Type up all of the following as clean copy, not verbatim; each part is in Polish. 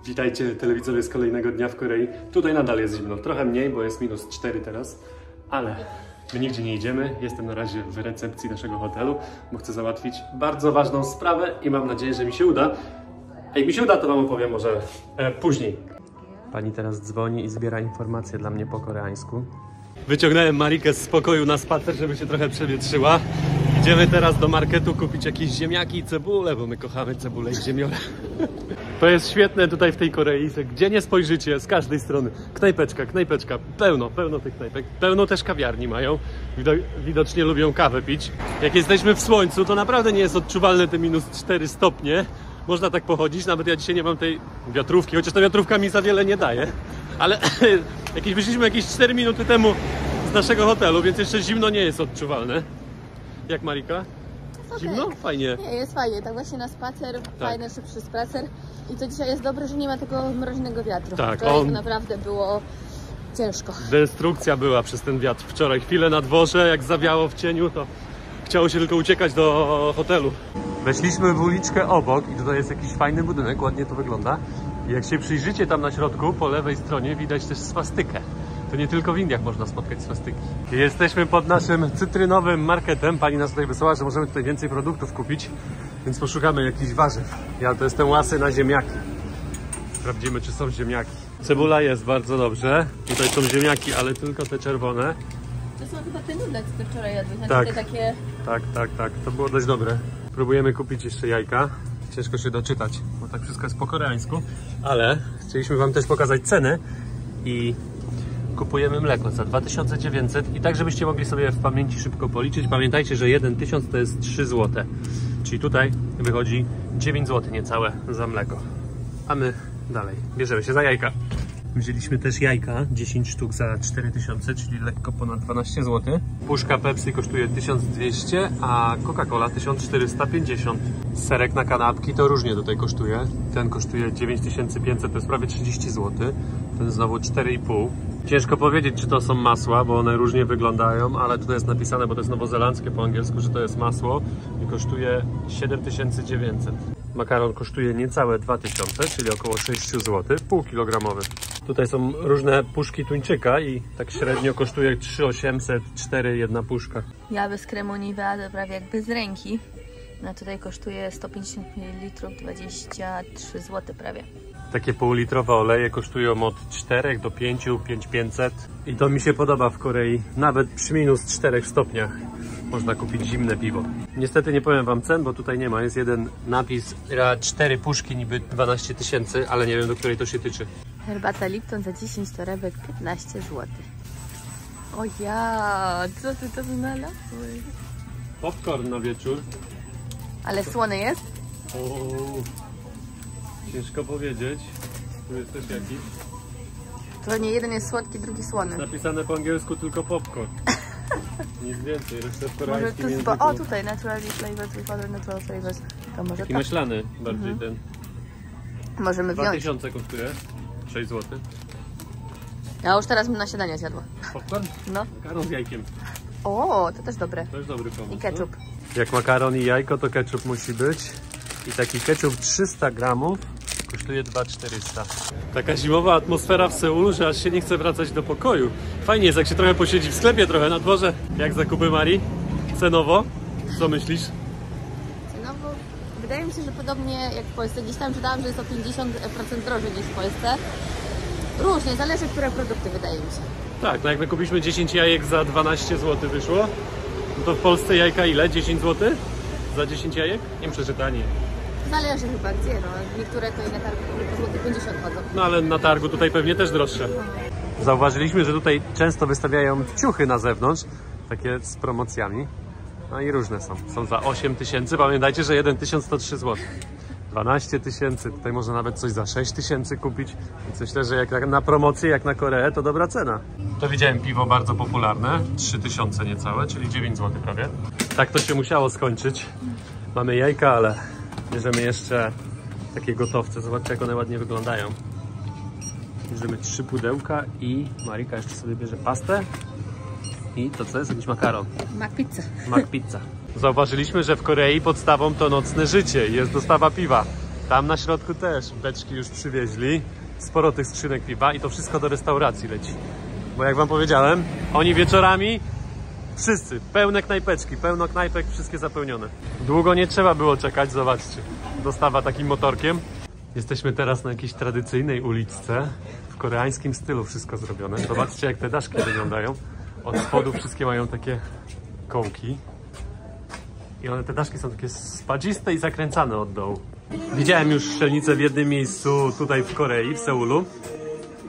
Witajcie telewidzowie z kolejnego dnia w Korei. Tutaj nadal jest zimno, trochę mniej, bo jest -4 teraz, ale my nigdzie nie idziemy. Jestem na razie w recepcji naszego hotelu, bo chcę załatwić bardzo ważną sprawę i mam nadzieję, że mi się uda. A jak mi się uda, to wam opowiem może później. Pani teraz dzwoni i zbiera informacje dla mnie po koreańsku. Wyciągnąłem Marikę z pokoju na spacer, żeby się trochę przewietrzyła. Idziemy teraz do marketu kupić jakieś ziemniaki i cebulę, bo my kochamy cebulę i ziemiole. To jest świetne tutaj w tej Korei, że gdzie nie spojrzycie, z każdej strony. Knajpeczka, pełno tych knajpek. Pełno też kawiarni mają. Widocznie lubią kawę pić. Jak jesteśmy w słońcu, to naprawdę nie jest odczuwalne te -4 stopnie. Można tak pochodzić, nawet ja dzisiaj nie mam tej wiatrówki, chociaż ta wiatrówka mi za wiele nie daje. Ale wyszliśmy jakieś 4 minuty temu z naszego hotelu, więc jeszcze zimno nie jest odczuwalne. Jak Marika? Okay. Zimno? Fajnie. Nie, jest fajnie, tak właśnie na spacer, fajny, szybszy spacer. I to dzisiaj jest dobre, że nie ma tego mroźnego wiatru. Tak, to naprawdę było ciężko. Destrukcja była przez ten wiatr wczoraj. Chwilę na dworze, jak zawiało w cieniu, to chciało się tylko uciekać do hotelu. Weszliśmy w uliczkę obok i tutaj jest jakiś fajny budynek, ładnie to wygląda. I jak się przyjrzycie tam na środku, po lewej stronie widać też swastykę. To nie tylko w Indiach można spotkać swastyki. Jesteśmy pod naszym cytrynowym marketem. Pani nas tutaj wysłała, że możemy tutaj więcej produktów kupić, więc poszukamy jakichś warzyw. Ja to jestem łasy na ziemniaki. Sprawdzimy, czy są ziemniaki. Cebula jest bardzo dobrze. Tutaj są ziemniaki, ale tylko te czerwone. To są chyba te nudle, co ty wczoraj jadłeś. Tak. Takie... Tak. To było dość dobre. Próbujemy kupić jeszcze jajka. Ciężko się doczytać, bo tak wszystko jest po koreańsku. Ale chcieliśmy wam też pokazać ceny i kupujemy mleko za 2900 i tak, żebyście mogli sobie w pamięci szybko policzyć. Pamiętajcie, że 1000 to jest 3 zł. Czyli tutaj wychodzi 9 zł niecałe za mleko. A my dalej bierzemy się za jajka. Wzięliśmy też jajka, 10 sztuk za 4000, czyli lekko ponad 12 zł. Puszka Pepsi kosztuje 1200, a Coca-Cola 1450. Serek na kanapki to różnie tutaj kosztuje. Ten kosztuje 9500, to jest prawie 30 zł. Ten znowu 4,5. Ciężko powiedzieć, czy to są masła, bo one różnie wyglądają, ale tutaj jest napisane, bo to jest nowozelandzkie po angielsku, że to jest masło i kosztuje 7900. Makaron kosztuje niecałe 2000, czyli około 6 zł, półkilogramowy. Tutaj są różne puszki tuńczyka i tak średnio kosztuje 3800, 4 jedna puszka. Ja bez kremu Nivea to prawie jakby z ręki. No tutaj kosztuje 150 ml, 23 zł prawie. Takie półlitrowe oleje kosztują od 4 do 5, 5500 i to mi się podoba w Korei. Nawet przy -4 stopniach można kupić zimne piwo. Niestety nie powiem wam cen, bo tutaj nie ma. Jest jeden napis, 4 puszki niby 12 000, ale nie wiem, do której to się tyczy. Herbata Lipton za 10 torebek 15 zł. O ja, co ty to znalazłeś? Popcorn na wieczór. Ale słony jest? O, ciężko powiedzieć. Tu jest też jakiś. To nie jeden jest słodki, drugi słony. Napisane po angielsku tylko popcorn. Nic więcej, resztę w koreańskim może języku. o, tutaj naturally flavored with other natural flavors. To może Taki to. myślany bardziej ten. Możemy wziąć. 2000 kosztuje. 6 zł. Ja już teraz bym na śniadanie zjadła. Popcorn? No. Makaron z jajkiem. O, to też dobre. To jest dobry pomysł. I ketchup. No? Jak makaron i jajko, to ketchup musi być. I taki ketchup 300 gramów kosztuje 2400. Taka zimowa atmosfera w Seulu, że aż się nie chce wracać do pokoju. Fajnie jest, jak się trochę posiedzi w sklepie, trochę na dworze. Jak zakupy, Marii? Cenowo? Co myślisz? Cenowo wydaje mi się, że podobnie jak w Polsce. Gdzieś tam czytałam, że jest o 50% drożej niż w Polsce. Różnie, zależy, które produkty, wydaje mi się. Tak, no jak my kupiliśmy 10 jajek za 12 zł wyszło, no to w Polsce jajka ile? 10 zł? Za 10 jajek? Nie wiem, przeczytanie. Zależy chyba gdzie, no. Niektóre to i na targu po złoty 50 chodzą. No ale na targu tutaj pewnie też droższe. Zauważyliśmy, że tutaj często wystawiają ciuchy na zewnątrz, takie z promocjami. No i różne są. Są za 8000, pamiętajcie, że 1103 zł. 12 000, tutaj można nawet coś za 6000 kupić. Więc myślę, że jak na promocję, jak na Koreę, to dobra cena. To widziałem piwo bardzo popularne, 3000 niecałe, czyli 9 zł prawie. Tak to się musiało skończyć. Mamy jajka, ale bierzemy jeszcze takie gotowce. Zobaczcie, jak one ładnie wyglądają. Bierzemy 3 pudełka i Marika jeszcze sobie bierze pastę. I to co jest? Jakiś makaron. McPizza. McPizza. Zauważyliśmy, że w Korei podstawą to nocne życie i jest dostawa piwa. Tam na środku też beczki już przywieźli. Sporo tych skrzynek piwa i to wszystko do restauracji leci. Bo jak wam powiedziałem, oni wieczorami wszyscy, pełne knajpeczki, pełno knajpek, wszystkie zapełnione. Długo nie trzeba było czekać, zobaczcie. Dostawa takim motorkiem. Jesteśmy teraz na jakiejś tradycyjnej uliczce. W koreańskim stylu wszystko zrobione. Zobaczcie, jak te daszki wyglądają. Od spodu wszystkie mają takie kołki. I one, te daszki są takie spadziste i zakręcane od dołu. Widziałem już strzelnicę w jednym miejscu tutaj w Korei, w Seulu.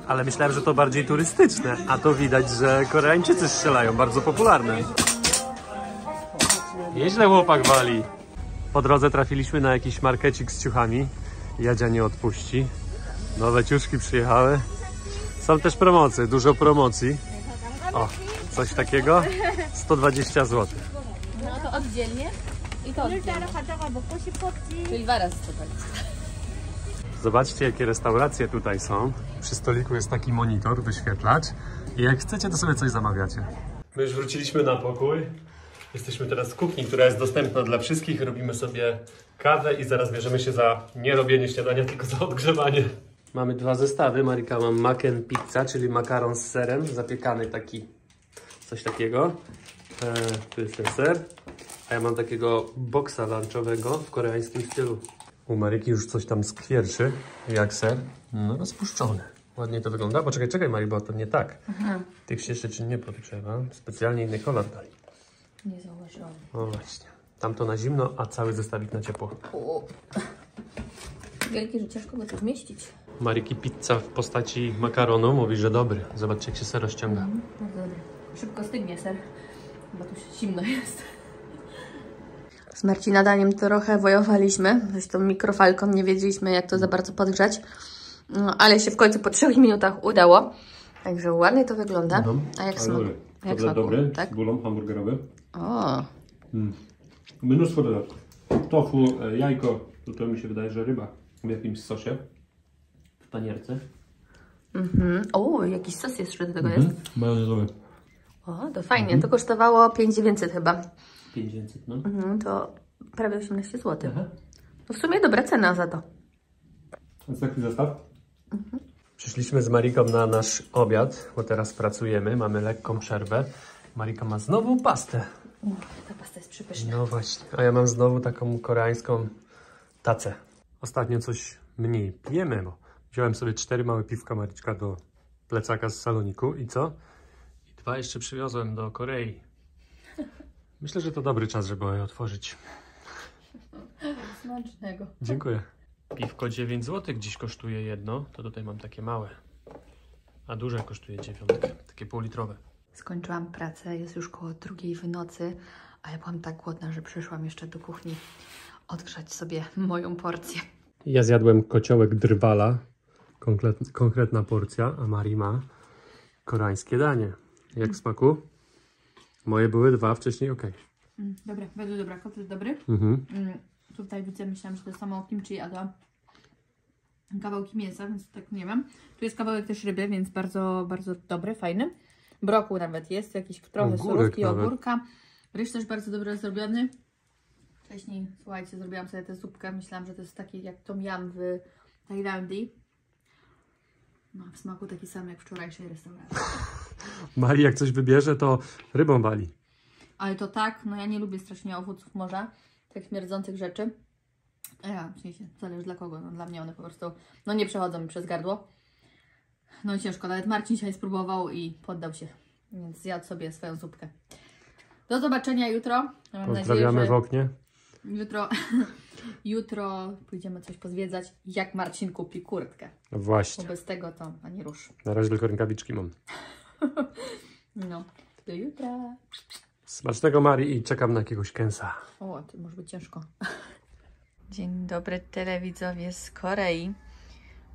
Ale myślałem, że to bardziej turystyczne. A to widać, że Koreańczycy strzelają. Bardzo popularne. Nieźle chłopak wali. Po drodze trafiliśmy na jakiś markecik z ciuchami. Jadzia nie odpuści. Nowe ciuszki przyjechały. Są też promocje, dużo promocji. O, coś takiego. 120 zł. No to oddzielnie i to oddzielnie. Czyli 2 razy 120. Zobaczcie, jakie restauracje tutaj są. Przy stoliku jest taki monitor, wyświetlacz. I jak chcecie, to sobie coś zamawiacie. My już wróciliśmy na pokój. Jesteśmy teraz w kuchni, która jest dostępna dla wszystkich. Robimy sobie kawę i zaraz bierzemy się za nie robienie śniadania, tylko za odgrzewanie. Mamy 2 zestawy. Marika ma mac and pizza, czyli makaron z serem, zapiekany taki, coś takiego. Tu jest ten ser. A ja mam takiego boksa lunchowego w koreańskim stylu. U Maryki już coś tam skwierczy, jak ser. No rozpuszczony. Ładnie to wygląda. Poczekaj, czekaj Mari, bo to nie tak. Aha. Tych się jeszcze czy nie potrzeba. Specjalnie inny kolor dali. Nie zauważyłam. O właśnie. Tamto na zimno, a cały zestawik na ciepło. O. Wielkie, że ciężko go tu zmieścić. Maryki pizza w postaci makaronu mówi, że dobry. Zobaczcie, jak się ser rozciąga. Bardzo dobry. Szybko stygnie ser, bo tu zimno jest. Z Marcina daniem trochę wojowaliśmy. Z tą mikrofalką nie wiedzieliśmy, jak to za bardzo podgrzać. No, ale się w końcu po 3 minutach udało. Także ładnie to wygląda. A jak smak? Jak smak? Dobry, tak? bulon hamburgerowy. O. Mnóstwo dodatków. Tofu, jajko. Tutaj mi się wydaje, że ryba w jakimś sosie. W panierce. O, jakiś sos jeszcze do tego jest. Majonezowy. O, to fajnie. To kosztowało 5900 chyba. 500, no. To prawie 18 zł. Aha. To w sumie dobra cena za to. To jest taki zestaw. Przyszliśmy z Mariką na nasz obiad, bo teraz pracujemy, mamy lekką przerwę. Marika ma znowu pastę. Ta pasta jest przepyszna. No właśnie, a ja mam znowu taką koreańską tacę. Ostatnio coś mniej pijemy, bo wziąłem sobie 4 małe piwka Maryczka do plecaka z saloniku i co? I 2 jeszcze przywiozłem do Korei. Myślę, że to dobry czas, żeby je otworzyć. Smacznego. Dziękuję. Piwko 9 zł dziś kosztuje jedno, to tutaj mam takie małe. A duże kosztuje 9, takie półlitrowe. Skończyłam pracę, jest już koło 2 w nocy, a ja byłam tak głodna, że przyszłam jeszcze do kuchni odgrzać sobie moją porcję. Ja zjadłem kociołek drwala, konkretna porcja, a Mari ma koreańskie danie. Jak w smaku? Moje były 2, wcześniej ok. Dobre, bardzo dobra, kotlet dobry. Tutaj widzę, myślałam, że to samo kimchi, a to kawałki mięsa, więc tak nie wiem. Tu jest kawałek też ryby, więc bardzo, bardzo dobry, fajny. Brokuł nawet jest, jakiś trochę surówki, ogórka. Ryż też bardzo dobrze zrobiony. Wcześniej, słuchajcie, zrobiłam sobie tę zupkę. Myślałam, że to jest taki jak tom yum w Tajlandii. No, w smaku taki sam jak wczorajszej restauracji. Mari jak coś wybierze, to rybą wali. Ale to tak, no ja nie lubię strasznie owoców morza, tak śmierdzących rzeczy. Ja, w sensie, zależy dla kogo, no dla mnie one po prostu, no nie przechodzą mi przez gardło. No i ciężko, nawet Marcin dzisiaj spróbował i poddał się, więc zjadł sobie swoją zupkę. Do zobaczenia jutro. Mam Pozdrawiamy nadzieję, że w oknie. jutro pójdziemy coś pozwiedzać, jak Marcin kupi kurtkę. Właśnie. Bo bez tego to ani rusz. Na razie tylko rękawiczki mam. No, do jutra. Smacznego Mari i czekam na jakiegoś kęsa. O, to może być ciężko. Dzień dobry telewidzowie z Korei.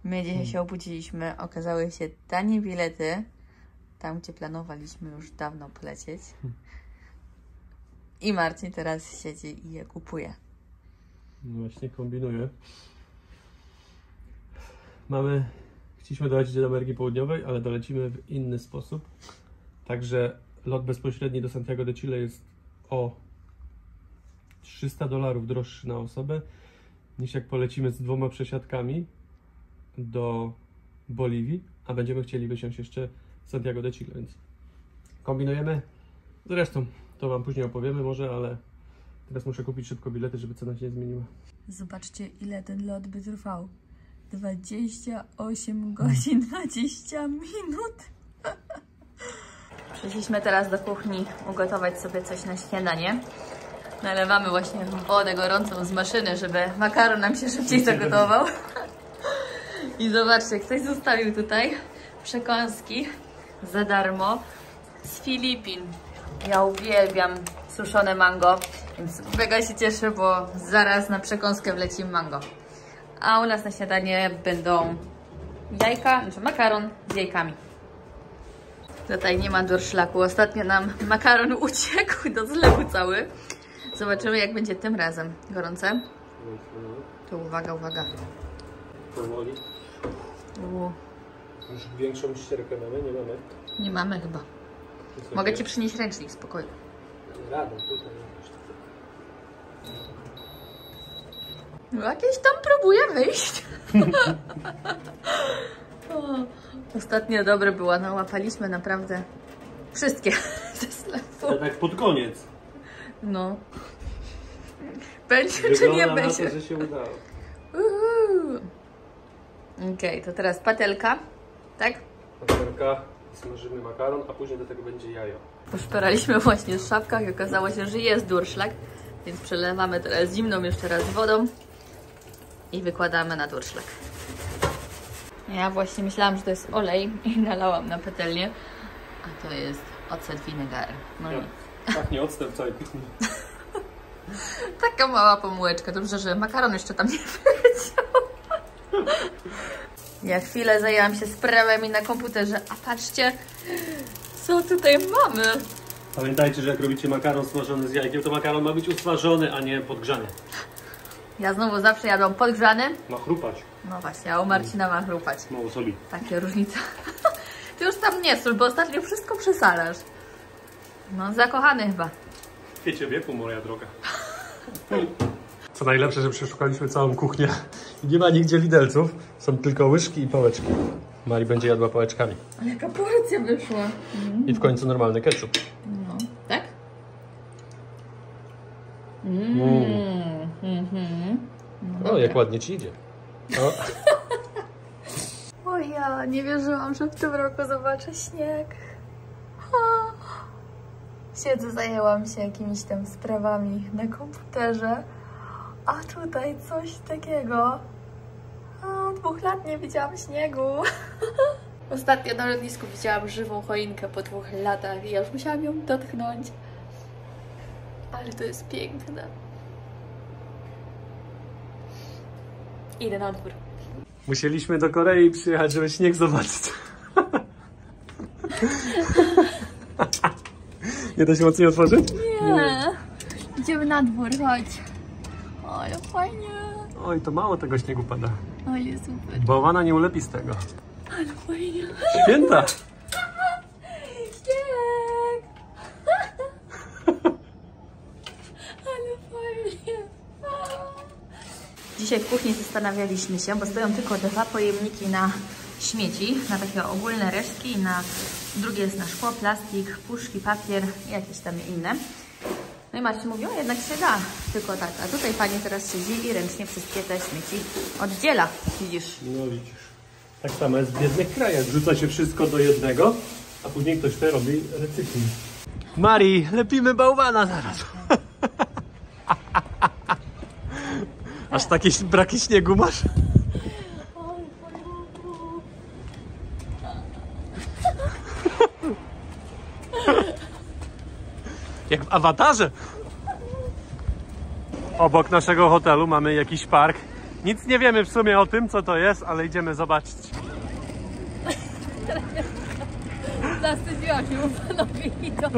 My dzisiaj się obudziliśmy. Okazały się tanie bilety. Tam, gdzie planowaliśmy już dawno polecieć. I Marcin teraz siedzi i je kupuje. No właśnie kombinuję. Chcieliśmy dolecieć do Ameryki Południowej, ale dolecimy w inny sposób. Także lot bezpośredni do Santiago de Chile jest o $300 droższy na osobę niż jak polecimy z 2 przesiadkami do Boliwii, a będziemy chcieli wysiąść jeszcze Santiago de Chile, więc kombinujemy. Zresztą to wam później opowiemy może, ale teraz muszę kupić szybko bilety, żeby cena się nie zmieniła. Zobaczcie, ile ten lot by trwał. 28 godzin, 20 minut. Przyszliśmy teraz do kuchni ugotować sobie coś na śniadanie. Nalewamy właśnie wodę gorącą z maszyny, żeby makaron nam się szybciej zagotował. I zobaczcie, ktoś zostawił tutaj przekąski za darmo z Filipin. Ja uwielbiam suszone mango, więc mega się cieszę, bo zaraz na przekąskę wleci mango. A u nas na śniadanie będą jajka, znaczy makaron z jajkami. Tutaj nie ma durszlaku. Ostatnio nam makaron uciekł do zlewu cały. Zobaczymy, jak będzie tym razem. Gorące? To uwaga, uwaga. Powoli. Już większą ścierkę mamy? Nie mamy? Nie mamy chyba. Mogę ci przynieść ręcznik, spokojnie. Radę, tutaj. Jakieś tam próbuje wyjść. Ostatnio dobre była, no łapaliśmy naprawdę wszystkie ze sklepu. To tak pod koniec. No. Będzie Wygląda czy nie na będzie? to, że się udało. Okej, to teraz patelka, tak? Patelka, smażymy makaron, a później do tego będzie jajo. Poszperaliśmy właśnie w szafkach i okazało się, że jest durszlak, więc przelewamy teraz zimną jeszcze raz wodą i wykładamy na durszlak. Ja właśnie myślałam, że to jest olej i nalałam na patelnię, a to jest ocet vinegar. No i Tak, nie odstęp całej kuchni. taka mała pomyłeczka. Dobrze, że makaron jeszcze tam nie wyleciał. Ja chwilę zajęłam się sprawami na komputerze, a patrzcie, co tutaj mamy. Pamiętajcie, że jak robicie makaron smażony z jajkiem, to makaron ma być usmażony, a nie podgrzany. Ja znowu zawsze jadłam podgrzany. Ma chrupać. No właśnie, a u Marcina ma chrupać. Mało soli. Takie różnice. Ty już tam nie sól, bo ostatnio wszystko przesalasz. No, zakochany chyba. Wiecie wieku, moja droga. Co najlepsze, że przeszukaliśmy całą kuchnię i nie ma nigdzie widelców. Są tylko łyżki i pałeczki. Mari będzie jadła pałeczkami. Ale jaka porcja wyszła. I w końcu normalny ketchup. No, tak? O, jak ładnie ci idzie. O. O ja nie wierzyłam, że w tym roku zobaczę śnieg. Siedzę, zajęłam się jakimiś tam sprawami na komputerze, a tutaj coś takiego. Od 2 lat nie widziałam śniegu. Ostatnio na lotnisku widziałam żywą choinkę po 2 latach i ja już musiałam ją dotknąć. Ale to jest piękne. Idę na dwór. Musieliśmy do Korei przyjechać, żeby śnieg zobaczyć. Nie da się mocniej otworzyć? Nie. Idziemy na dwór, chodź. Ale fajnie. Oj, to mało tego śniegu pada. Ale super. Bałwana nie ulepi z tego. Ale fajnie. Święta! Śnieg. Ale fajnie. Dzisiaj w kuchni zastanawialiśmy się, bo stoją tylko 2 pojemniki na śmieci, na takie ogólne resztki i na drugie jest na szkło, plastik, puszki, papier i jakieś tam inne. No i Marcin mówił, jednak się da, tylko tak. A tutaj pani teraz siedzi i ręcznie wszystkie te śmieci oddziela, widzisz? No widzisz. Tak samo jest w biednych krajach. Wrzuca się wszystko do jednego, a później ktoś to robi recykling. Mari, lepimy bałwana zaraz. Aż takie braki śniegu masz? Jak w Awatarze. Obok naszego hotelu mamy jakiś park. Nic nie wiemy w sumie o tym, co to jest, ale idziemy zobaczyć. Zastydziłam się, bo panowie idą.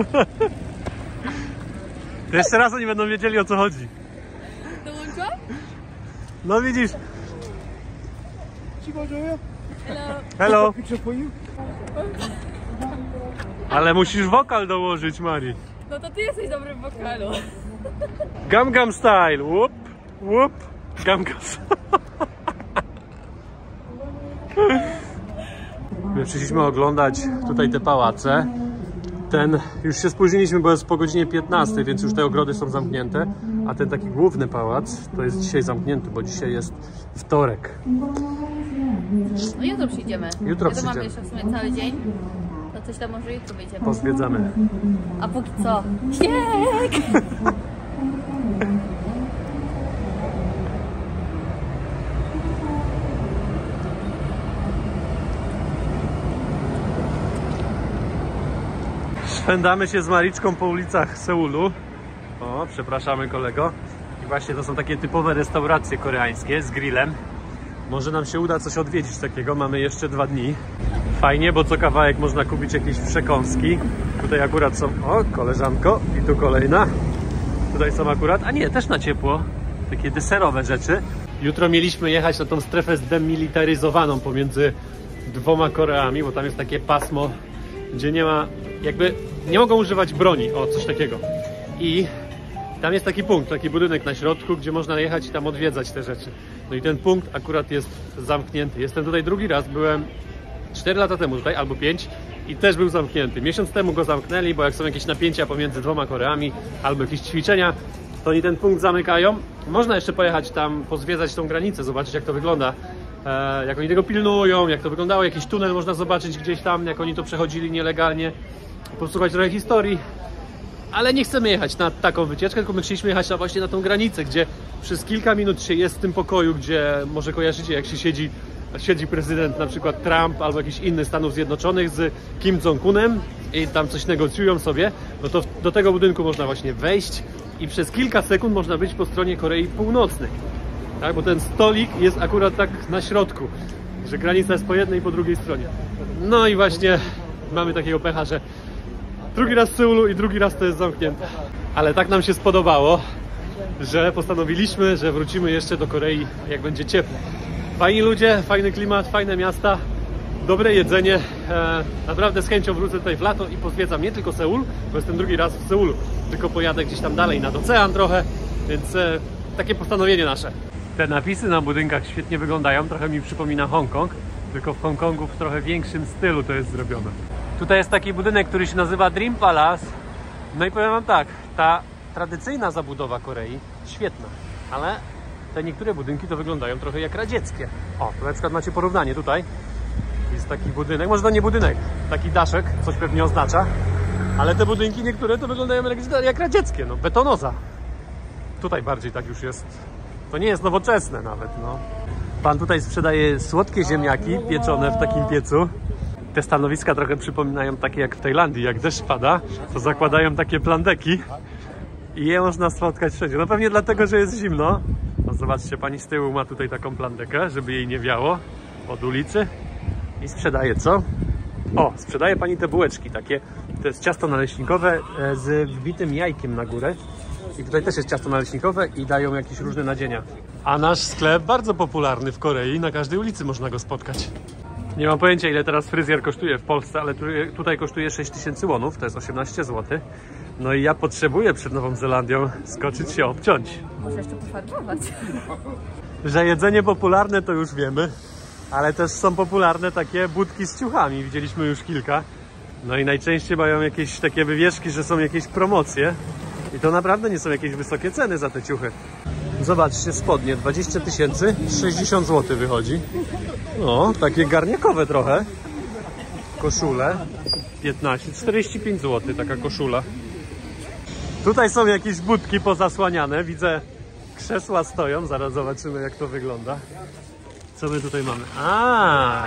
To jeszcze raz oni będą wiedzieli, o co chodzi. Dołączyłam? No widzisz. Hello. Hello. Ale musisz wokal dołożyć, Mari. No to ty jesteś dobry w wokalu. Gangnam Style. Łup, łup. Gamkas. My przyszliśmy oglądać tutaj te pałace. Już się spóźniliśmy, bo jest po godzinie 15, więc już te ogrody są zamknięte. A ten taki główny pałac to jest dzisiaj zamknięty, bo dzisiaj jest wtorek. No jutro przyjdziemy. Jutro przyjdziemy. Mamy jeszcze w sumie cały dzień. To coś tam może jutro wyjdziemy. Pozwiedzamy. A póki co, śnieg! Szwendamy się z Mariczką po ulicach Seulu. O, przepraszamy kolego. I właśnie to są takie typowe restauracje koreańskie z grillem. Może nam się uda coś odwiedzić takiego. Mamy jeszcze 2 dni. Fajnie, bo co kawałek można kupić jakieś przekąski. Tutaj akurat są... O, koleżanko. I tu kolejna. Tutaj są akurat... A nie, też na ciepło. Takie deserowe rzeczy. Jutro mieliśmy jechać na tą strefę zdemilitaryzowaną pomiędzy 2 Koreami, bo tam jest takie pasmo, gdzie nie ma... Jakby nie mogą używać broni. O, coś takiego. I tam jest taki punkt, taki budynek na środku, gdzie można jechać i tam odwiedzać te rzeczy. No i ten punkt akurat jest zamknięty. Jestem tutaj drugi raz, byłem 4 lata temu tutaj, albo 5 i też był zamknięty. Miesiąc temu go zamknęli, bo jak są jakieś napięcia pomiędzy 2 Koreami albo jakieś ćwiczenia, to oni ten punkt zamykają. Można jeszcze pojechać tam, pozwiedzać tą granicę, zobaczyć jak to wygląda, jak oni tego pilnują, jak to wyglądało. Jakiś tunel można zobaczyć gdzieś tam, jak oni to przechodzili nielegalnie, posłuchać trochę historii. Ale nie chcemy jechać na taką wycieczkę, tylko my chcieliśmy jechać właśnie na tą granicę, gdzie przez kilka minut się jest w tym pokoju, gdzie może kojarzycie, jak się siedzi prezydent na przykład Trump albo jakiś inny Stanów Zjednoczonych z Kim Jong-unem i tam coś negocjują sobie, no to do tego budynku można właśnie wejść i przez kilka sekund można być po stronie Korei Północnej. Tak? Bo ten stolik jest akurat tak na środku, że granica jest po jednej i po drugiej stronie. No i właśnie mamy takiego pecha, że drugi raz w Seulu i drugi raz to jest zamknięte. Ale tak nam się spodobało, że postanowiliśmy, że wrócimy jeszcze do Korei, jak będzie ciepło. Fajni ludzie, fajny klimat, fajne miasta, dobre jedzenie. Naprawdę z chęcią wrócę tutaj w lato i pozwiedzam nie tylko Seul, bo jestem drugi raz w Seulu, tylko pojadę gdzieś tam dalej nad ocean trochę, więc takie postanowienie nasze. Te napisy na budynkach świetnie wyglądają, trochę mi przypomina Hongkong, tylko w Hongkongu w trochę większym stylu to jest zrobione. Tutaj jest taki budynek, który się nazywa Dream Palace. No i powiem wam tak, ta tradycyjna zabudowa Korei, świetna, ale te niektóre budynki to wyglądają trochę jak radzieckie. O, tu na przykład macie porównanie tutaj. Jest taki budynek, może to nie budynek, taki daszek, coś pewnie oznacza, ale te budynki niektóre to wyglądają jak radzieckie, no betonoza. Tutaj bardziej tak już jest, to nie jest nowoczesne nawet, no. Pan tutaj sprzedaje słodkie ziemniaki pieczone w takim piecu. Te stanowiska trochę przypominają takie jak w Tajlandii, jak deszcz pada, to zakładają takie plandeki i je można spotkać wszędzie. No pewnie dlatego, że jest zimno. No zobaczcie, pani z tyłu ma tutaj taką plandekę, żeby jej nie wiało od ulicy i sprzedaje co? O, sprzedaje pani te bułeczki takie. To jest ciasto naleśnikowe z wbitym jajkiem na górę. I tutaj też jest ciasto naleśnikowe i dają jakieś różne nadzienia. A nasz sklep bardzo popularny w Korei, na każdej ulicy można go spotkać. Nie mam pojęcia, ile teraz fryzjer kosztuje w Polsce, ale tutaj kosztuje 6000 wonów, to jest 18 zł. No i ja potrzebuję przed Nową Zelandią skoczyć się obciąć. Może jeszcze pofarbować. Że jedzenie popularne to już wiemy, ale też są popularne takie budki z ciuchami, widzieliśmy już kilka. No i najczęściej mają jakieś takie wywieszki, że są jakieś promocje. I to naprawdę nie są jakieś wysokie ceny za te ciuchy. Zobaczcie, spodnie 20 000, 60 zł wychodzi. No, takie garniakowe trochę. Koszule 15, 45 zł taka koszula. Tutaj są jakieś budki pozasłaniane. Widzę, krzesła stoją. Zaraz zobaczymy, jak to wygląda. Co my tutaj mamy? A,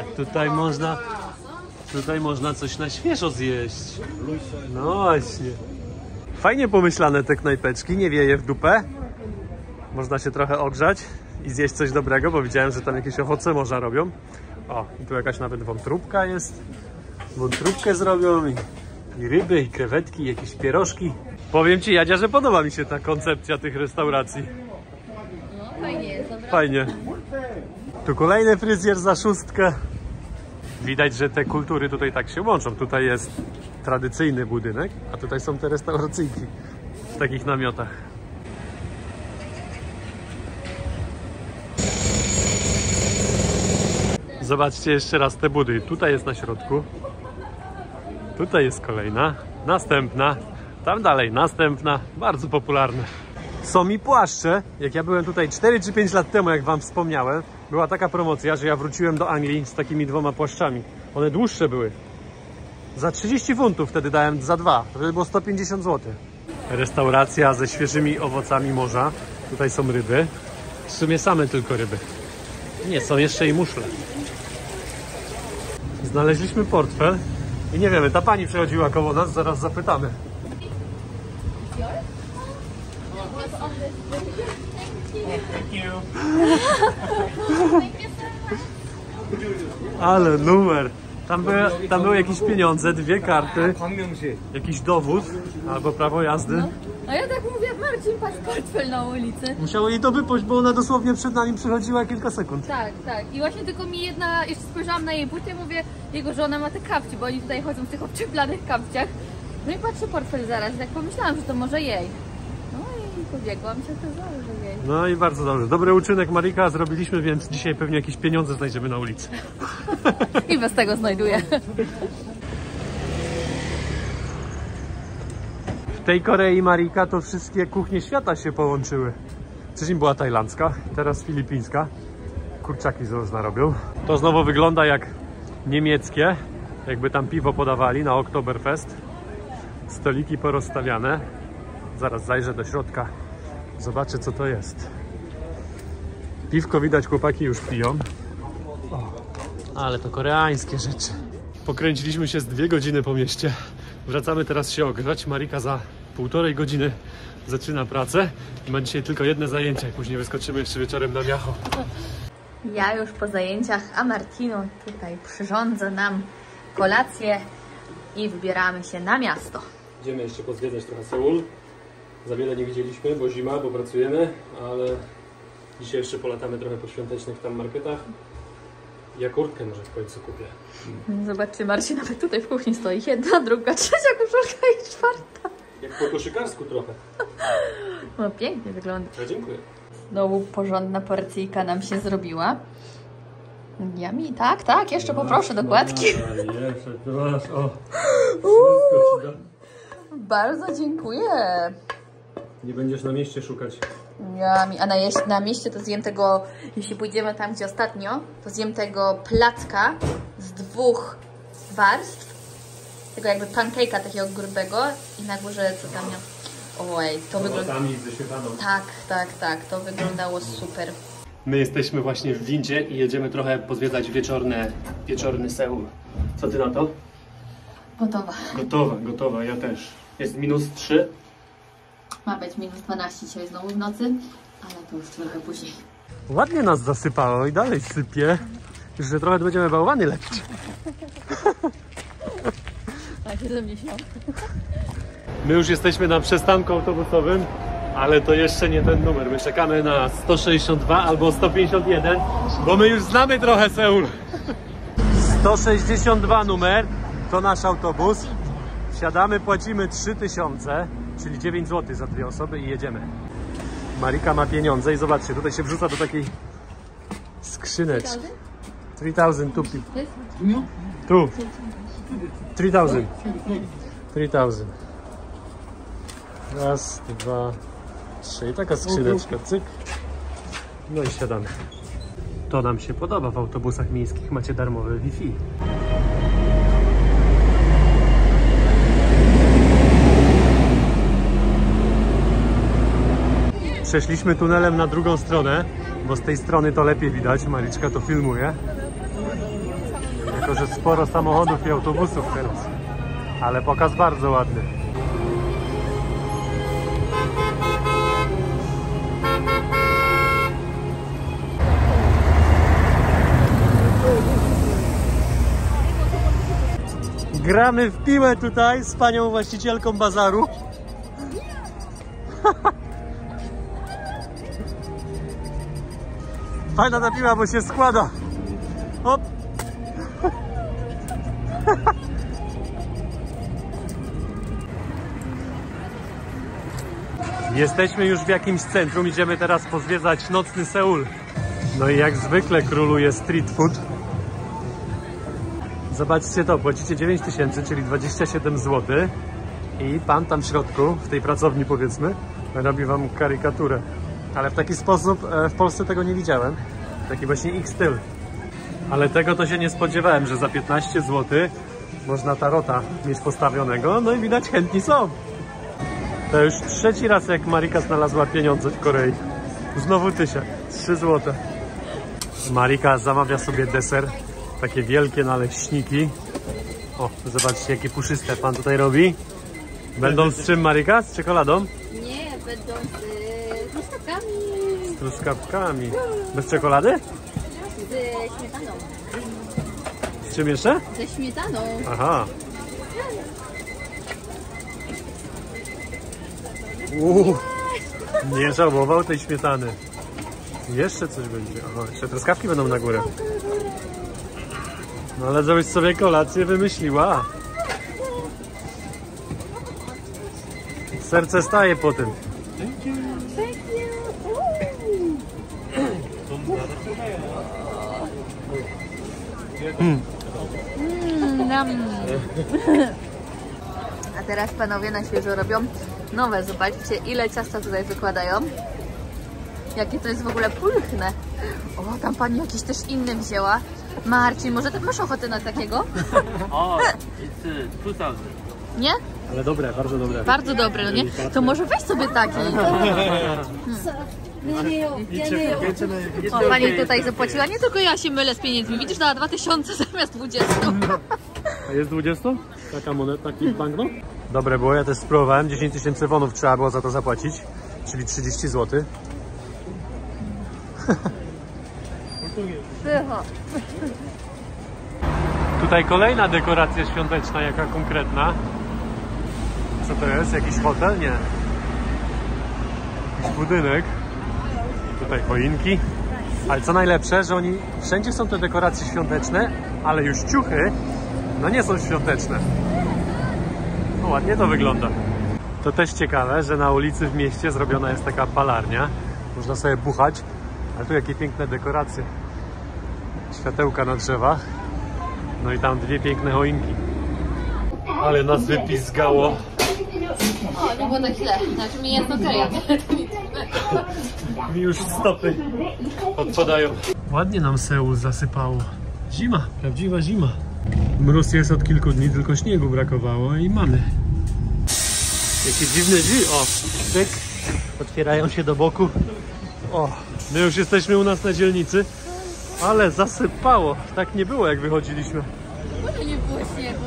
tutaj można coś na świeżo zjeść. No właśnie. Fajnie pomyślane te knajpeczki, nie wieje w dupę. Można się trochę ogrzać i zjeść coś dobrego, bo widziałem, że tam jakieś owoce morza robią. O, i tu jakaś nawet wątróbka jest. Wątróbkę zrobią i ryby, i krewetki, i jakieś pierożki. Powiem ci, Jadzia, że podoba mi się ta koncepcja tych restauracji. No, fajnie jest, dobra. Fajnie. Tu kolejny fryzjer za 6. Widać, że te kultury tutaj tak się łączą. Tutaj jest tradycyjny budynek, a tutaj są te restauracyjki w takich namiotach. Zobaczcie jeszcze raz te budy. Tutaj jest na środku. Tutaj jest kolejna. Następna. Tam dalej następna. Bardzo popularne. Są mi płaszcze. Jak ja byłem tutaj 4 czy 5 lat temu, jak wam wspomniałem, była taka promocja, że ja wróciłem do Anglii z takimi 2 płaszczami. One dłuższe były. Za 30 funtów wtedy dałem za 2. To było 150 zł. Restauracja ze świeżymi owocami morza. Tutaj są ryby. W sumie same tylko ryby. Nie, są jeszcze i muszle. Znaleźliśmy portfel i nie wiemy, ta pani przechodziła koło nas, zaraz zapytamy. Ale numer. Tam były jakieś pieniądze, 2 karty, jakiś dowód albo prawo jazdy. No. A ja tak mówię, Marcin, patrz portfel na ulicy. Musiało jej to wypaść, bo ona dosłownie przed nami przychodziła kilka sekund. Tak, tak. I właśnie tylko mi jedna, jeszcze spojrzałam na jej buty, mówię, jego żona ma te kapci, bo oni tutaj chodzą w tych obczeplanych kapciach. No i patrzę portfel zaraz, tak pomyślałam, że to może jej. No i pobiegłam się, okazało, że jej. No i bardzo dobrze. Dobry uczynek Marika zrobiliśmy, więc dzisiaj pewnie jakieś pieniądze znajdziemy na ulicy. I bez tego znajduję. W tej Korei Marika to wszystkie kuchnie świata się połączyły. Wcześniej była tajlandzka, teraz filipińska. Kurczaki z różna robią. To znowu wygląda jak niemieckie. Jakby tam piwo podawali na Oktoberfest. Stoliki porozstawiane. Zaraz zajrzę do środka. Zobaczę, co to jest. Piwko widać, chłopaki już piją. O, ale to koreańskie rzeczy. Pokręciliśmy się z 2 godziny po mieście. Wracamy teraz się ogrzać. Marika za 1,5 godziny zaczyna pracę. Ma dzisiaj tylko jedno zajęcie. Później wyskoczymy jeszcze wieczorem na miacho. Ja już po zajęciach, a Martino tutaj przyrządza nam kolację i wybieramy się na miasto. Idziemy jeszcze pozwiedzać trochę Seul. Za wiele nie widzieliśmy, bo zima, bo pracujemy, ale dzisiaj jeszcze polatamy trochę po świątecznych tam marketach. Ja kurtkę może w końcu kupię. Zobaczcie, Marcin nawet tutaj w kuchni stoi. 1, 2, 3 koszulka i 4. Jak po koszykarsku trochę. No pięknie wygląda. Ja dziękuję. Znowu porządna porcyjka nam się zrobiła. Yummy, tak, tak, jeszcze poproszę dokładki. Jeszcze tu masz, o. Bardzo dziękuję. Nie będziesz na mieście szukać. Yummy. A na mieście to zjem tego, jeśli pójdziemy tam, gdzie ostatnio, to zjem tego placka z 2 warstw. Tego jakby pancake'a takiego grubego i na górze co tam miał. Oj, to wygląda... Tak, tak, tak, to wyglądało super. My jesteśmy właśnie w windzie i jedziemy trochę pozwiedzać wieczorny Seul. Co ty na to? Gotowa. Gotowa, ja też. Jest -3. Ma być -12 dzisiaj znowu w nocy, ale to już trochę później. Ładnie nas zasypało i dalej sypie. Już że trochę będziemy bałwany lepić. Tak się ze mnie śmiał. My już jesteśmy na przystanku autobusowym, ale to jeszcze nie ten numer. My czekamy na 162 albo 151, bo my już znamy trochę Seul. 162 numer to nasz autobus. Wsiadamy, płacimy 3000, czyli 9 zł za 2 osoby i jedziemy. Marika ma pieniądze i zobaczcie, tutaj się wrzuca do takiej skrzyneczki. 3000 tu. Tu. 3000. 3000. Raz, 2, 3. I taka skrzyneczka, cyk. No i siadamy. To nam się podoba w autobusach miejskich. Macie darmowe Wi-Fi. Przeszliśmy tunelem na drugą stronę, bo z tej strony to lepiej widać. Mariczka to filmuje. Jako że sporo samochodów i autobusów teraz. Ale pokaz bardzo ładny. Gramy w piłę tutaj z panią właścicielką bazaru. Fajna ta piła, bo się składa. Hop. Jesteśmy już w jakimś centrum, idziemy teraz pozwiedzać nocny Seul. No i jak zwykle króluje street food. Zobaczcie to, płacicie 9000, czyli 27 zł i pan tam w środku, w tej pracowni powiedzmy, robi wam karykaturę. Ale w taki sposób w Polsce tego nie widziałem. Taki właśnie X-styl. Ale tego to się nie spodziewałem, że za 15 zł można tarota mieć postawionego. No i widać, chętni są. To już trzeci raz, jak Marika znalazła pieniądze w Korei. Znowu 1000, 3 zł. Marika zamawia sobie deser. Takie wielkie naleśniki. O, zobaczcie, jakie puszyste pan tutaj robi. Będą z czym, Marika? Z czekoladą? Nie, będą z truskawkami. Z truskawkami. Bez czekolady? Ze śmietaną. Z czym jeszcze? Ze śmietaną. Aha. Nie żałował tej śmietany. Jeszcze coś będzie. Aha, jeszcze truskawki będą na górę. No ale żebyś sobie kolację wymyśliła. Serce staje po tym. A teraz panowie na świeżo robią nowe. Zobaczcie, ile ciasta tutaj wykładają. Jakie to jest w ogóle pulchne. O, tam pani jakieś też inne wzięła. Marcin, może ty masz ochotę na takiego? O, it's 2000. Nie? Ale dobre, bardzo dobre. Bardzo dobre, no nie? To może weź sobie taki. O, pani tutaj zapłaciła. Nie tylko ja się mylę z pieniędzmi. Widzisz, dała 2000 zamiast 20. A jest 20? Taka moneta, taki banknot? Dobre było, ja też spróbowałem. 10 000 wonów trzeba było za to zapłacić, czyli 30 zł. Tutaj kolejna dekoracja świąteczna, jaka konkretna. Co to jest? Jakiś hotel? Nie. Jakiś budynek. Tutaj choinki. Ale co najlepsze, że oni wszędzie są te dekoracje świąteczne, ale już ciuchy no nie są świąteczne. No ładnie to wygląda. To też ciekawe, że na ulicy w mieście zrobiona jest taka palarnia. Można sobie buchać. Ale tu jakie piękne dekoracje. Światełka na drzewach. No i tam dwie piękne choinki. Ale nas wypizgało. O, nie było tak źle. Znaczy mi jest okej. Mi już stopy odpadają. Ładnie nam Seul zasypało. Zima, prawdziwa zima. Mróz jest od kilku dni, tylko śniegu brakowało i mamy. Jakie dziwne drzwi. O, pyk. Otwierają się do boku. O, my już jesteśmy u nas na dzielnicy. Ale zasypało. Tak nie było, jak wychodziliśmy. Może nie było śniegu.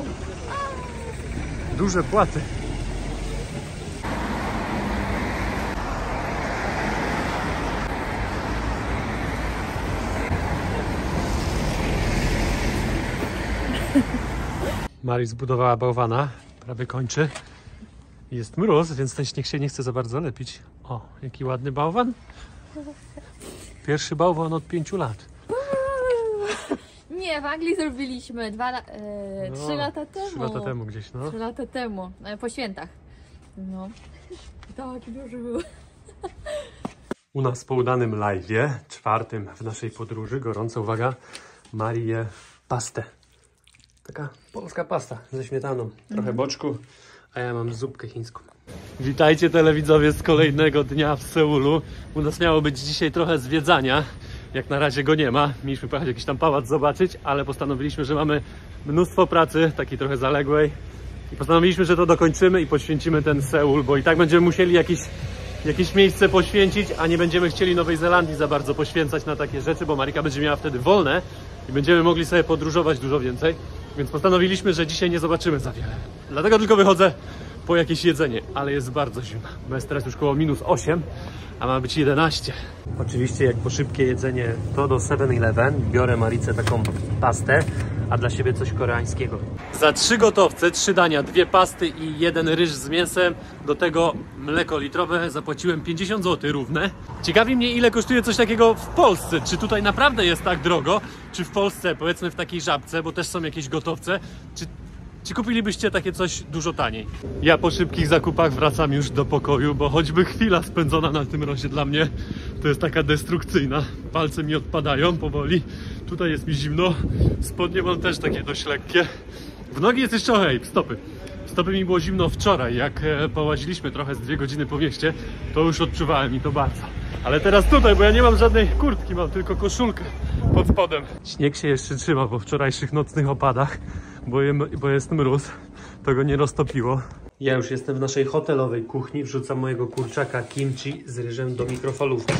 Duże płaty. Mari zbudowała bałwana, prawie kończy. Jest mróz, więc ten śnieg się nie chce za bardzo lepić. O, jaki ładny bałwan. Pierwszy bałwan od 5 lat. Nie, w Anglii zrobiliśmy 3 lata temu. 3 lata temu gdzieś, no. 3 lata temu, po świętach. No. Tak, duży był. U nas po udanym live'ie, 4. w naszej podróży, gorąca uwaga, Mari je pastę. Taka polska pasta ze śmietaną, trochę boczku, a ja mam zupkę chińską. Witajcie telewidzowie z kolejnego dnia w Seulu. U nas miało być dzisiaj trochę zwiedzania, jak na razie go nie ma. Mieliśmy pojechać jakiś tam pałac zobaczyć, ale postanowiliśmy, że mamy mnóstwo pracy, takiej trochę zaległej. I postanowiliśmy, że to dokończymy i poświęcimy ten Seul, bo i tak będziemy musieli jakieś miejsce poświęcić, a nie będziemy chcieli Nowej Zelandii za bardzo poświęcać na takie rzeczy, bo Marika będzie miała wtedy wolne i będziemy mogli sobie podróżować dużo więcej. Więc postanowiliśmy, że dzisiaj nie zobaczymy za wiele. Dlatego tylko wychodzę po jakieś jedzenie, ale jest bardzo zimno. Bez stresu już koło -8, a ma być 11. Oczywiście jak po szybkie jedzenie to do 7-Eleven biorę Marice taką pastę, a dla siebie coś koreańskiego. Za 3 gotowce, 3 dania, 2 pasty i 1 ryż z mięsem, do tego mleko litrowe zapłaciłem 50 zł równe. Ciekawi mnie, ile kosztuje coś takiego w Polsce. Czy tutaj naprawdę jest tak drogo? Czy w Polsce, powiedzmy w takiej Żabce, bo też są jakieś gotowce, czy kupilibyście takie coś dużo taniej? Ja po szybkich zakupach wracam już do pokoju, bo choćby chwila spędzona na tym mrozie dla mnie to jest taka destrukcyjna. Palce mi odpadają powoli. Tutaj jest mi zimno. Spodnie mam też takie dość lekkie. W nogi jest jeszcze okej, stopy. Stopy mi było zimno wczoraj, jak połaziliśmy trochę z 2 godziny po mieście, to już odczuwałem i to bardzo. Ale teraz tutaj, bo ja nie mam żadnej kurtki, mam tylko koszulkę pod spodem. Śnieg się jeszcze trzyma po wczorajszych nocnych opadach, bo jest mróz, to go nie roztopiło. Ja już jestem w naszej hotelowej kuchni, wrzucam mojego kurczaka kimchi z ryżem do mikrofalówki.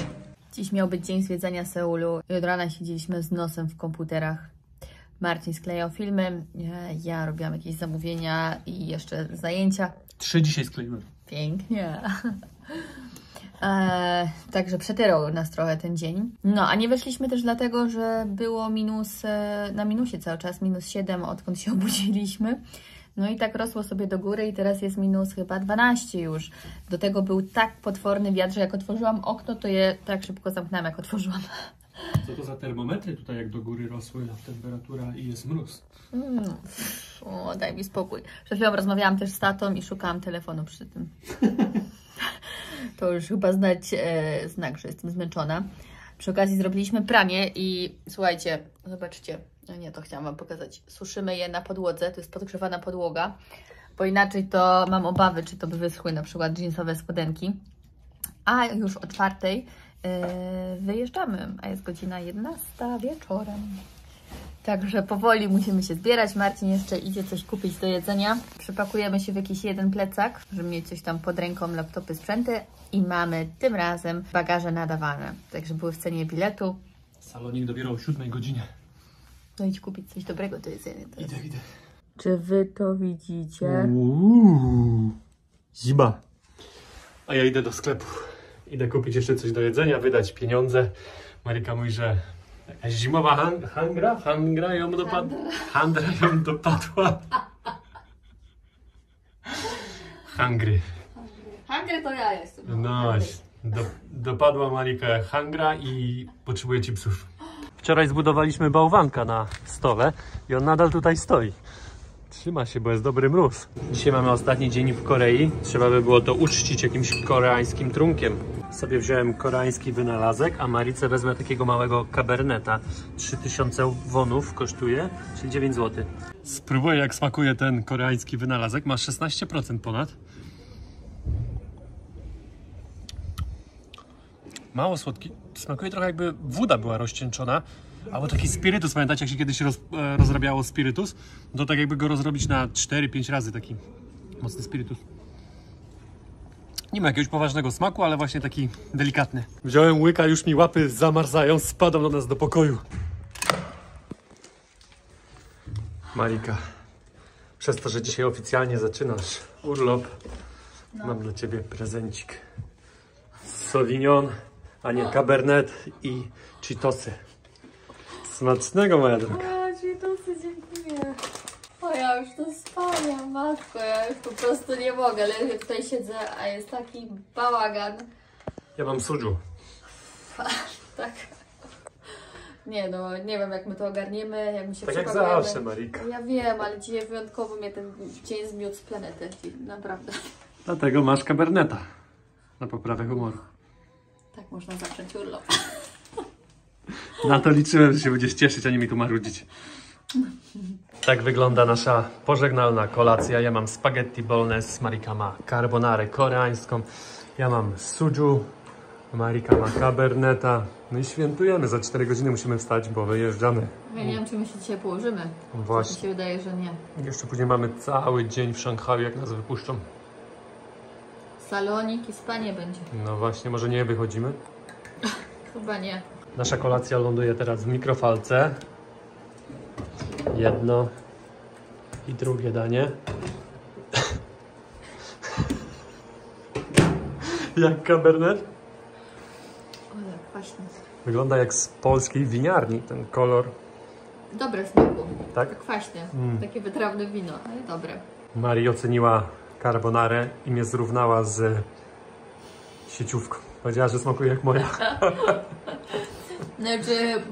Dziś miał być dzień zwiedzania Seulu i od rana siedzieliśmy z nosem w komputerach. Marcin sklejał filmy, ja robiłam jakieś zamówienia i jeszcze zajęcia. 3 dzisiaj skleiłem. Pięknie. Także przetyrał nas trochę ten dzień. No, a nie weszliśmy też dlatego, że było na minusie cały czas, -7, odkąd się obudziliśmy. No i tak rosło sobie do góry i teraz jest minus chyba 12 już. Do tego był tak potworny wiatr, że jak otworzyłam okno, to je tak szybko zamknęłam, jak otworzyłam. Co to za termometry tutaj, jak do góry rosły temperatura i jest mróz? O, daj mi spokój. Przed chwilą rozmawiałam też z tatą i szukałam telefonu przy tym. To już chyba znak, że jestem zmęczona. Przy okazji zrobiliśmy pranie i słuchajcie, zobaczcie, nie, to chciałam Wam pokazać. Suszymy je na podłodze, to jest podgrzewana podłoga, bo inaczej to mam obawy, czy to by wyschły na przykład dżinsowe spodenki. A już o 4:00 wyjeżdżamy, a jest godzina 11 wieczorem. Także powoli musimy się zbierać. Marcin jeszcze idzie coś kupić do jedzenia. Przepakujemy się w jakiś jeden plecak, żeby mieć coś tam pod ręką, laptopy, sprzęty. I mamy tym razem bagaże nadawane. Także były w cenie biletu. Salonik dopiero o 7 godzinie. No idź kupić coś dobrego do jedzenia. Idę. Czy wy to widzicie? Zima. A ja idę do sklepu. Idę kupić jeszcze coś do jedzenia, wydać pieniądze. Marika mówi, że jakaś zimowa handra ją dopadła. Handra ją dopadła. Hungry. Hungry to ja jestem. No, dopadła Marikę hangra i potrzebuje chipsów. Wczoraj zbudowaliśmy bałwanka na stole i on nadal tutaj stoi. Trzyma się, bo jest dobry mróz. Dzisiaj mamy ostatni dzień w Korei. Trzeba by było to uczcić jakimś koreańskim trunkiem. Sobie wziąłem koreański wynalazek, a Marice wezmę takiego małego kaberneta. 3000 wonów kosztuje, czyli 9 zł. Spróbuję, jak smakuje ten koreański wynalazek. Ma 16% ponad. Mało słodki. Smakuje trochę, jakby woda była rozcieńczona. Albo taki spirytus, pamiętacie, jak się kiedyś rozrabiało spirytus? To tak jakby go rozrobić na 4-5 razy, taki mocny spirytus. Nie ma jakiegoś poważnego smaku, ale właśnie taki delikatny. Wziąłem łyka, już mi łapy zamarzają, spadam do nas do pokoju. Marika, przez to, że dzisiaj oficjalnie zaczynasz urlop, mam dla Ciebie prezencik. Sauvignon, a nie Cabernet i Cheetosy. Smacznego, moja droga. O, Cheetosy, dziękuję. O, ja już to spaniam, matko, ja już po prostu nie mogę, ale ja tutaj siedzę, a jest taki bałagan. Ja mam suju. Tak. Nie no, nie wiem, jak my to ogarniemy, jak my się Tak jak przepakujemy. zawsze, Marika. Ja wiem, ale dzisiaj wyjątkowo mnie ten dzień zmiótł z planety, naprawdę. Dlatego masz Caberneta na poprawę humoru. Tak można zacząć urlop. Na to liczyłem, że się będziesz cieszyć, a nie mi tu marudzić. Tak wygląda nasza pożegnalna kolacja. Ja mam spaghetti bolognese, Marika ma carbonarę koreańską, ja mam suju, Marika ma Caberneta. No i świętujemy, za 4 godziny musimy wstać, bo wyjeżdżamy. Ja nie wiem, czy my się dzisiaj położymy. Właśnie. Mi się wydaje, że nie. Jeszcze później mamy cały dzień w Szanghaju, jak nas wypuszczą. Salonik i spanie będzie. No właśnie, może nie wychodzimy? Chyba nie. Nasza kolacja ląduje teraz w mikrofalce. Jedno i drugie danie. Jak Cabernet? O, tak, kwaśny. Wygląda jak z polskiej winiarni, ten kolor. Dobre smaku. Tak? Kwaśne. Takie wytrawne wino, ale dobre. Marii oceniła carbonarę i mnie zrównała z sieciówką. Powiedziała, że smakuje jak moja. Znaczy,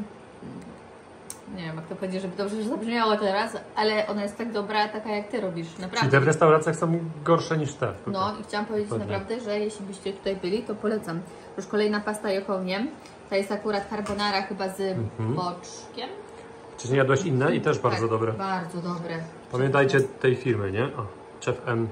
nie wiem jak to powiedzieć, żeby dobrze zabrzmiało teraz, ale ona jest tak dobra, taka jak Ty robisz, naprawdę. Czyli te w restauracjach są gorsze niż te. No i chciałam powiedzieć naprawdę, że jeśli byście tutaj byli, to polecam. Już kolejna pasta jechownie. Ta jest akurat carbonara chyba z boczkiem. Wcześniej jadłeś inne i też bardzo dobre. Bardzo dobre. Pamiętajcie tej firmy, nie? O, Chef M.